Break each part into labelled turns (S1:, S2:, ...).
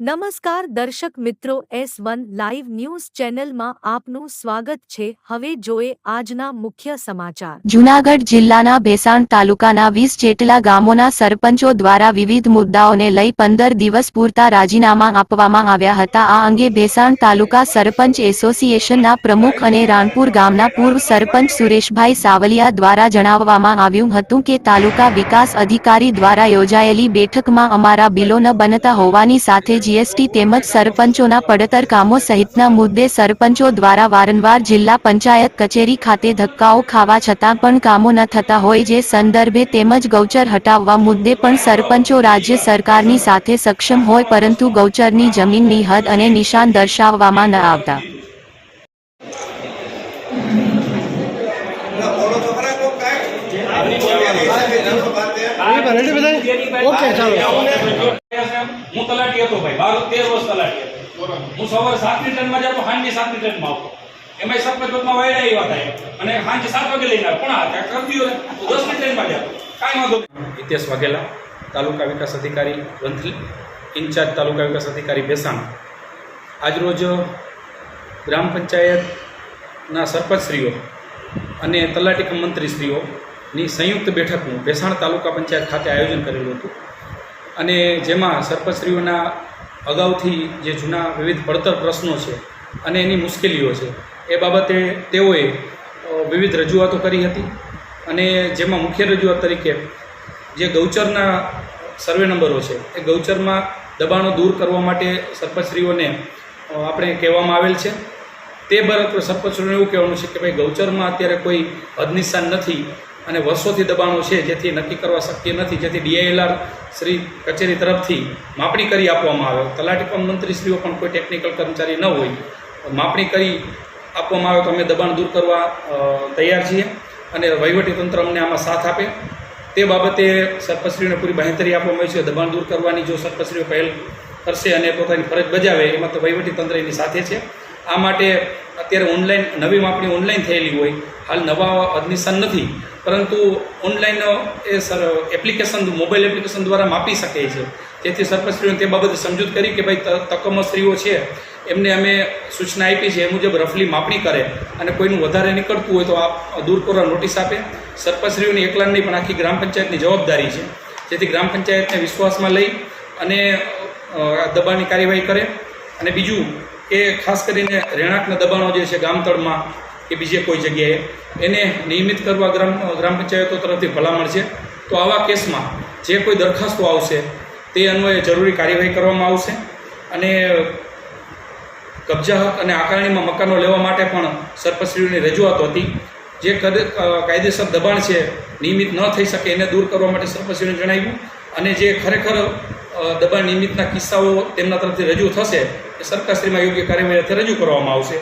S1: નમસ્કાર દર્શક મિત્રો, S1 લાઈવ ન્યૂઝ ચેનલમાં આપનું સ્વાગત છે। હવે જોઈએ આજના મુખ્ય સમાચાર।
S2: જૂનાગઢ જિલ્લાના ભેસાણ તાલુકાના 20 જેટલા ગામોના સરપંચો દ્વારા વિવિધ મુદ્દાઓને લઈ 15 દિવસ પૂરતા રાજીનામા આપવામાં આવ્યા હતા। આ અંગે ભેસાણ તાલુકા સરપંચ એસોસિએશનના પ્રમુખ અને રાણપુર ગામના પૂર્વ સરપંચ સુરેશભાઈ સાવલિયા દ્વારા જણાવવામાં આવ્યું હતું કે તાલુકા વિકાસ અધિકારી દ્વારા યોજાયેલી બેઠકમાં અમારા બિલો ન બનતા હોવાની સાથે જીએસટી તેમજ સરપંચોના પડતર કામો સહિતના મુદ્દે સરપંચો દ્વારા વારંવાર જિલ્લા પંચાયત કચેરી ખાતે ધક્કાઓ ખાવા છતાં પણ કામો ન થતા હોય જે સંદર્ભે તેમજ ગૌચર હટાવવા મુદ્દે પણ સરપંચો રાજ્ય સરકારની સાથે સક્ષમ હોય પરંતુ ગૌચરની જમીનની હદ અને નિશાન દર્શાવવામાં ન આવતા
S3: હું તલાટી હતો ભાઈ 12-13 વર્ષ તલાટી હતો। હું સવારે 7ની ટ્રેનમાં જતો, સાંજની 7ની ટ્રેનમાં આવતો। એમાંય સરપંચમાં વાયડા એવા થાય અને સાંજે 7 વાગે લઈને આવે, પણ કરતી હોય 10ની ટ્રેનમાં જતો, કાંઈ વાંધો નહીં। હિતેશ વાઘેલા, તાલુકા વિકાસ અધિકારી વંથલી, ઇન્ચાર્જ તાલુકા વિકાસ અધિકારી ભેસાણ। આજરોજ ગ્રામ પંચાયતના સરપંચશ્રીઓ અને તલાટી કમ મંત્રીશ્રીઓની સંયુક્ત બેઠકનું ભેસાણ તાલુકા પંચાયત ખાતે આયોજન કરેલું હતું અને જેમાં સરપંચશ્રીઓના અગાઉથી જે જૂના વિવિધ પડતર પ્રશ્નો છે અને એની મુશ્કેલીઓ છે એ બાબતે તેઓએ વિવિધ રજૂઆતો કરી હતી અને જેમાં મુખ્ય રજૂઆત તરીકે જે ગૌચરના સર્વે નંબરો છે એ ગૌચરમાં દબાણો દૂર કરવા માટે સરપંચશ્રીઓને આપણે કહેવામાં આવેલ છે। તે બરાબર સરપંચશ્રીઓને એવું કહેવાનું છે કે ભાઈ ગૌચરમાં અત્યારે કોઈ હદનિશાન નથી અને વર્ષોથી દબાણો છે જેથી નક્કી કરવા શક્ય નથી, જેથી DILR શ્રી કચેરી તરફથી માપણી કરી આપવામાં આવે। તલાટી પણ મંત્રીશ્રીઓ પણ કોઈ ટેકનિકલ કર્મચારી ન હોય, માપણી કરી આપવામાં આવે તો અમે દબાણ દૂર કરવા તૈયાર છીએ અને વહીવટીતંત્ર અમને આમાં સાથ આપે તે બાબતે સરપંચશ્રીઓને પૂરી બાંહેધરી આપવામાં આવી છે। દબાણ દૂર કરવાની જો સરપંચશ્રીઓ પહેલ કરશે અને પોતાની ફરજ બજાવે એમાં તો વહીવટીતંત્ર એની સાથે છે। આ માટે અત્યારે ઓનલાઈન નવી માપણી ઓનલાઈન થયેલી હોય, હાલ નવા હદનિશાન નથી પરંતુ ઓનલાઈન એ એપ્લિકેશન મોબાઈલ એપ્લિકેશન દ્વારા માપી શકે છે, જેથી સરપંચશ્રીઓને તે બાબતે સમજૂત કરી કે ભાઈ તકમસ્ત્રીઓ છે એમને અમે સૂચના આપી છે એ મુજબ રફલી માપણી કરે અને કોઈનું વધારે નીકળતું હોય તો આ દૂર કરવા નોટિસ આપે। સરપંચશ્રીઓની એકલાની પણ આખી ગ્રામ પંચાયતની જવાબદારી છે, જેથી ગ્રામ પંચાયતને વિશ્વાસમાં લઈ અને દબાણની કાર્યવાહી કરે। અને બીજું કે ખાસ કરીને રહેણાંકના દબાણો જે છે ગામતળમાં કે બીજે કોઈ જગ્યાએ એને નિયમિત કરવા ગ્રામ પંચાયતો તરફથી ભલામણ છે। તો આવા કેસમાં જે કોઈ દરખાસ્તો આવશે તે અન્વયે જરૂરી કાર્યવાહી કરવામાં આવશે અને કબજા હક અને આકારણીમાં મકાનો લેવા માટે પણ સરપંચશ્રીઓની રજૂઆત હતી। જે કાયદેસર દબાણ છે નિયમિત ન થઈ શકે એને દૂર કરવા માટે સરપંચશ્રીઓને જણાવ્યું અને જે ખરેખર દબાણ નિયમિતના કિસ્સાઓ તેમના તરફથી રજૂ થશે એ સરકારશ્રીમાં યોગ્ય કાર્યવાહી રજૂ કરવામાં આવશે।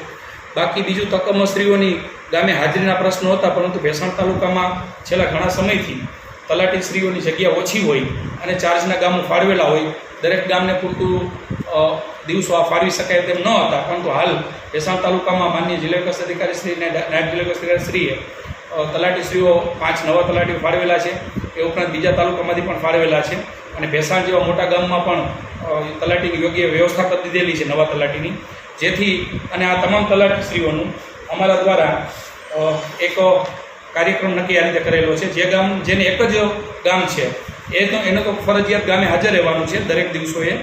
S3: બાકી બીજું તકમસ્ત્રીઓની ગામે હાજરીના પ્રશ્નો હતા, પરંતુ ભેસાણ તાલુકામાં છેલ્લા ઘણા સમયથી તલાટીશ્રીઓની જગ્યા ઓછી હોય અને ચાર્જના ગામો ફાળવેલા હોય, દરેક ગામને પૂરતું દિવસો આ ફાળવી શકાય તેમ ન હતા, પરંતુ હાલ ભેસાણ તાલુકામાં માનનીય જિલ્લા વિકાસ અધિકારીશ્રી અને નાયબ જિલ્લા વિકાસ અધિકારીશ્રીએ તલાટીશ્રીઓ 5 નવા તલાટીઓ ફાળવેલા છે, એ ઉપરાંત બીજા તાલુકામાંથી પણ ફાળવેલા છે અને ભેસાણ જેવા મોટા ગામમાં પણ તલાટીની યોગ્ય વ્યવસ્થા કરી દીધેલી છે નવા તલાટીની, જેથી અને આ તમામ તલાટીશ્રીઓનું અમારા દ્વારા એક કાર્યક્રમ નક્કી આ રીતે કરેલો છે। જે ગામ જેને એક જ ગામ છે એને તો ફરજિયાત ગામે હાજર રહેવાનું છે દરેક દિવસોએ,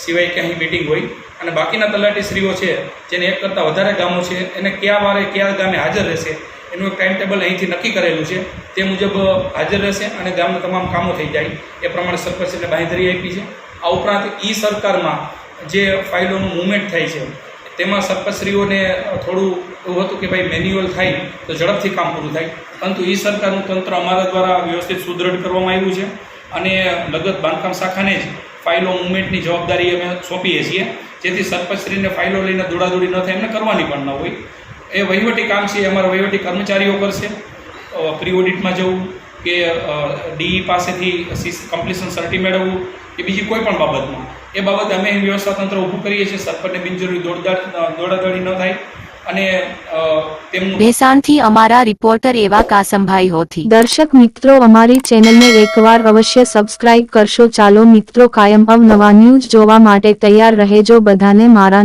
S3: સિવાય ક્યાંય મિટિંગ હોય, અને બાકીના તલાટીશ્રીઓ છે જેને એક કરતાં વધારે ગામો છે એને કયા વારે કયા ગામે હાજર રહેશે એનું એક ટાઈમ ટેબલ અહીંથી નક્કી કરેલું છે, તે મુજબ હાજર રહેશે અને ગામના તમામ કામો થઈ જાય એ પ્રમાણે સરપંચને બાંહેધરી આપી છે। આ ઉપરાંત સરકારમાં જે ફાઇલોનું મૂવમેન્ટ થાય છે તેમાં સરપંચશ્રીઓને થોડું એવું હતું કે ભાઈ મેન્યુઅલ થાય તો ઝડપથી કામ પૂરું થાય, પરંતુ સરકારનું તંત્ર અમારા દ્વારા વ્યવસ્થિત સુદૃઢ કરવામાં આવ્યું છે અને લગત બાંધકામ શાખાને જ ફાઇલો મૂવમેન્ટની જવાબદારી અમે સોંપીએ છીએ, જેથી સરપંચશ્રીને ફાઇલો લઈને દોડાદોડી ન થાય, એમને કરવાની પણ ન હોય। એ વહીવટી કામ છે અમારા વહીવટી કર્મચારીઓ કરશે, પ્રી ઓડિટમાં જવું કે DE પાસેથી કમ્પ્લીશન સર્ટી મેળવવું કે બીજી કોઈ પણ બાબતમાં એ બાબતે અમે વ્યવસ્થા તંત્ર ઊભું કરીએ છીએ, સરપંચને બિનજરૂરી દોડાદોડી ન થાય અને તેમનું
S2: ભેસાણથી અમારા રિપોર્ટર એવા કાસમભાઈ હોથી.
S1: દર્શક મિત્રો, અમારી ચેનલને એકવાર અવશ્ય સબસ્ક્રાઇબ કરશો. ચાલો મિત્રો, કાયમ અવનવા ન્યૂઝ જોવા માટે તૈયાર રહેજો. બધાને મારા